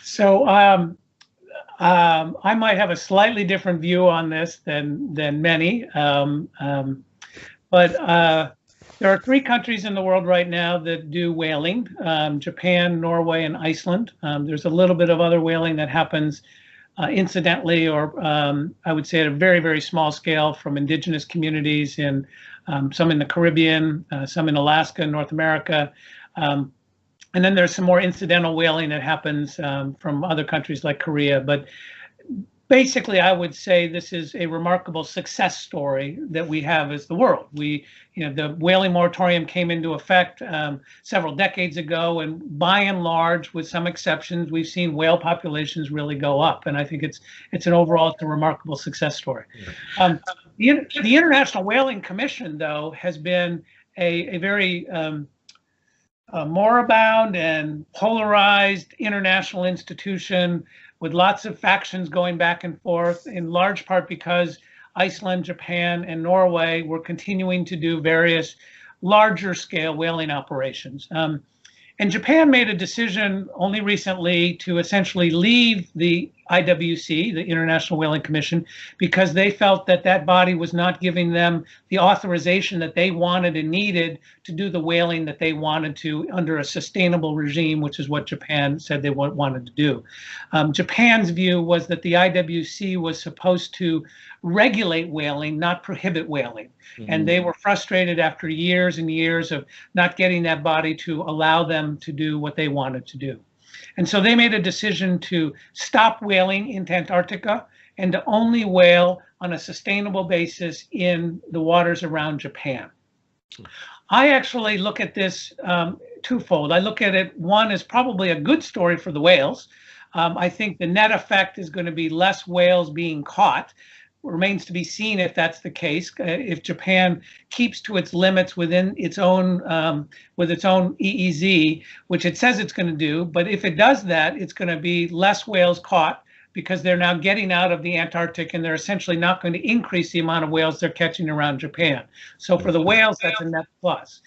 So I might have a slightly different view on this than many, but there are three countries in the world right now that do whaling: Japan, Norway, and Iceland. There's a little bit of other whaling that happens incidentally, or I would say at a very, very small scale, from indigenous communities in some in the Caribbean, some in Alaska, North America. And then there's some more incidental whaling that happens from other countries like Korea. But basically, I would say this is a remarkable success story that we have as the world. The whaling moratorium came into effect several decades ago, and by and large, with some exceptions, we've seen whale populations really go up. And I think it's a remarkable success story. The International Whaling Commission, though, has been a very moribund and polarized international institution with lots of factions going back and forth, in large part because Iceland, Japan, and Norway were continuing to do various larger scale whaling operations. And Japan made a decision only recently to essentially leave the IWC, the International Whaling Commission, because they felt that that body was not giving them the authorization that they wanted and needed to do the whaling that they wanted to under a sustainable regime, which is what Japan said they wanted to do. Japan's view was that the IWC was supposed to regulate whaling, not prohibit whaling. Mm-hmm. And they were frustrated after years and years of not getting that body to allow them to do what they wanted to do. And so they made a decision to stop whaling into Antarctica and to only whale on a sustainable basis in the waters around Japan. I actually look at this twofold. I look at it, one, as probably a good story for the whales. I think the net effect is going to be less whales being caught. Remains to be seen if that's the case. If Japan keeps to its limits within its own with its own EEZ, which it says it's going to do, but if it does that, it's going to be less whales caught because they're now getting out of the Antarctic, and they're essentially not going to increase the amount of whales they're catching around Japan. So for the whales, that's a net plus.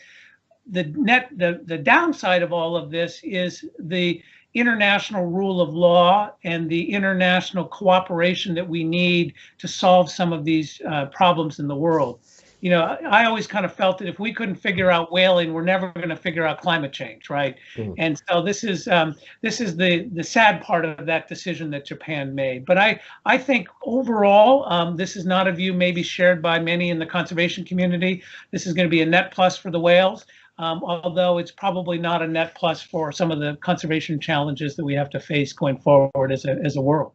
The downside of all of this is the international rule of law and the international cooperation that we need to solve some of these problems in the world. You know, I always kind of felt that if we couldn't figure out whaling, we're never going to figure out climate change, right? Mm. And so this is the sad part of that decision that Japan made. But I think overall, this is not a view maybe shared by many in the conservation community. This is going to be a net plus for the whales. Although it's probably not a net plus for some of the conservation challenges that we have to face going forward as a world.